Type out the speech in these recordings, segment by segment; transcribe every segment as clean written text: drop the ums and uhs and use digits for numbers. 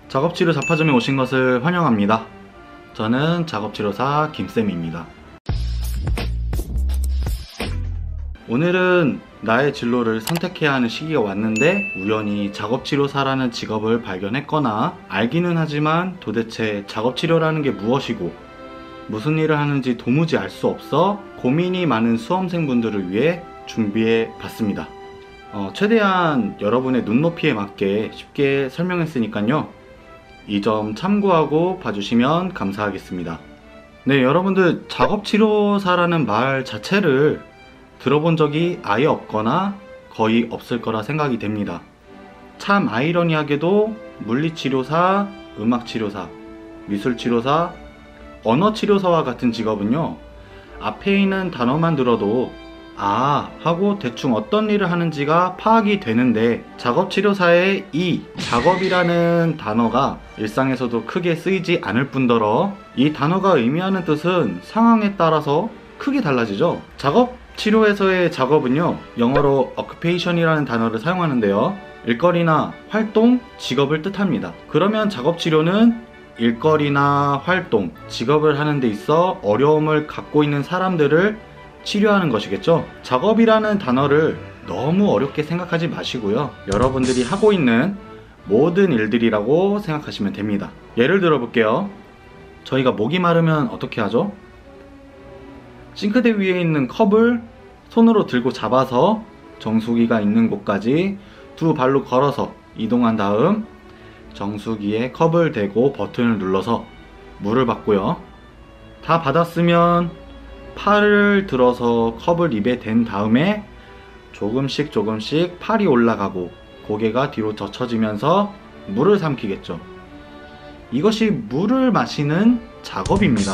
작업치료 자파점에 오신 것을 환영합니다. 저는 작업치료사 김쌤입니다. 오늘은 나의 진로를 선택해야 하는 시기가 왔는데 우연히 작업치료사라는 직업을 발견했거나 알기는 하지만 도대체 작업치료라는 게 무엇이고 무슨 일을 하는지 도무지 알 수 없어 고민이 많은 수험생분들을 위해 준비해 봤습니다. 최대한 여러분의 눈높이에 맞게 쉽게 설명했으니까요. 이 점 참고하고 봐주시면 감사하겠습니다. 네, 여러분들 작업치료사라는 말 자체를 들어본 적이 아예 없거나 거의 없을 거라 생각이 됩니다. 참 아이러니하게도 물리치료사, 음악치료사, 미술치료사, 언어치료사와 같은 직업은요, 앞에 있는 단어만 들어도 아 하고 대충 어떤 일을 하는지가 파악이 되는데 작업치료사의 이 작업이라는 단어가 일상에서도 크게 쓰이지 않을 뿐더러 이 단어가 의미하는 뜻은 상황에 따라서 크게 달라지죠. 작업치료에서의 작업은요, 영어로 occupation이라는 단어를 사용하는데요, 일거리나 활동, 직업을 뜻합니다. 그러면 작업치료는 일거리나 활동, 직업을 하는 데 있어 어려움을 갖고 있는 사람들을 치료하는 것이겠죠. 작업이라는 단어를 너무 어렵게 생각하지 마시고요, 여러분들이 하고 있는 모든 일들이라고 생각하시면 됩니다. 예를 들어 볼게요. 저희가 목이 마르면 어떻게 하죠? 싱크대 위에 있는 컵을 손으로 들고 잡아서 정수기가 있는 곳까지 두 발로 걸어서 이동한 다음 정수기에 컵을 대고 버튼을 눌러서 물을 받고요. 다 받았으면 팔을 들어서 컵을 입에 댄 다음에 조금씩 팔이 올라가고 고개가 뒤로 젖혀지면서 물을 삼키겠죠. 이것이 물을 마시는 작업입니다.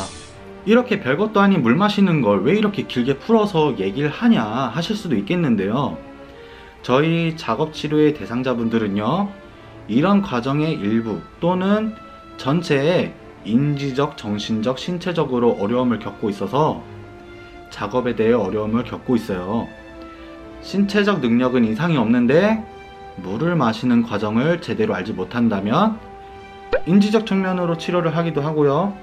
이렇게 별것도 아닌 물 마시는 걸 왜 이렇게 길게 풀어서 얘기를 하냐 하실 수도 있겠는데요, 저희 작업치료의 대상자분들은요, 이런 과정의 일부 또는 전체에 인지적, 정신적, 신체적으로 어려움을 겪고 있어서 작업에 대해 어려움을 겪고 있어요. 신체적 능력은 이상이 없는데 물을 마시는 과정을 제대로 알지 못한다면 인지적 측면으로 치료를 하기도 하고요,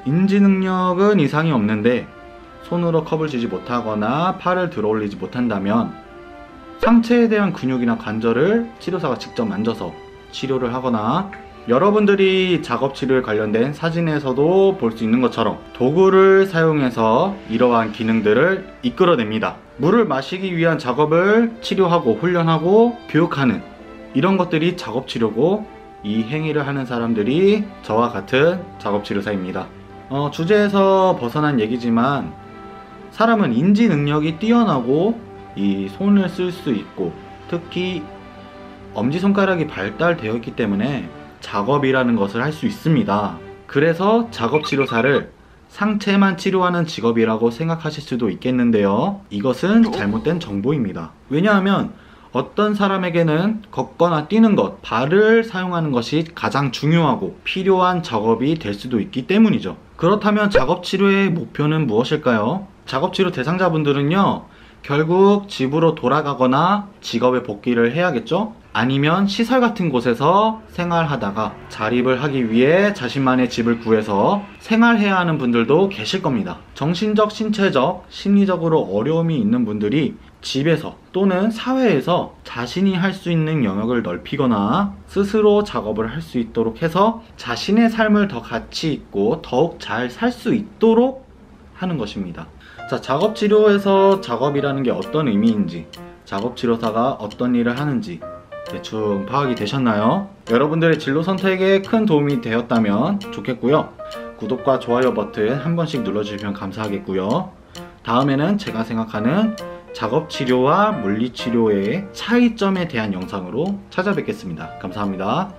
인지 능력은 이상이 없는데 손으로 컵을 쥐지 못하거나 팔을 들어 올리지 못한다면 상체에 대한 근육이나 관절을 치료사가 직접 만져서 치료를 하거나, 여러분들이 작업치료에 관련된 사진에서도 볼 수 있는 것처럼 도구를 사용해서 이러한 기능들을 이끌어냅니다. 물을 마시기 위한 작업을 치료하고 훈련하고 교육하는 이런 것들이 작업치료고, 이 행위를 하는 사람들이 저와 같은 작업치료사입니다. 주제에서 벗어난 얘기지만 사람은 인지 능력이 뛰어나고 이 손을 쓸 수 있고 특히 엄지손가락이 발달되어 있기 때문에 작업이라는 것을 할 수 있습니다. 그래서 작업치료사를 상체만 치료하는 직업이라고 생각하실 수도 있겠는데요, 이것은 잘못된 정보입니다. 왜냐하면 어떤 사람에게는 걷거나 뛰는 것, 발을 사용하는 것이 가장 중요하고 필요한 작업이 될 수도 있기 때문이죠. 그렇다면 작업치료의 목표는 무엇일까요? 작업치료 대상자분들은요, 결국 집으로 돌아가거나 직업에 복귀를 해야겠죠? 아니면 시설 같은 곳에서 생활하다가 자립을 하기 위해 자신만의 집을 구해서 생활해야 하는 분들도 계실 겁니다. 정신적, 신체적, 심리적으로 어려움이 있는 분들이 집에서 또는 사회에서 자신이 할 수 있는 영역을 넓히거나 스스로 작업을 할 수 있도록 해서 자신의 삶을 더 가치 있고 더욱 잘 살 수 있도록 하는 것입니다. 자, 작업치료에서 작업이라는 게 어떤 의미인지, 작업치료사가 어떤 일을 하는지 대충 파악이 되셨나요? 여러분들의 진로 선택에 큰 도움이 되었다면 좋겠고요, 구독과 좋아요 버튼 한 번씩 눌러주시면 감사하겠고요, 다음에는 제가 생각하는 작업치료와 물리치료의 차이점에 대한 영상으로 찾아뵙겠습니다. 감사합니다.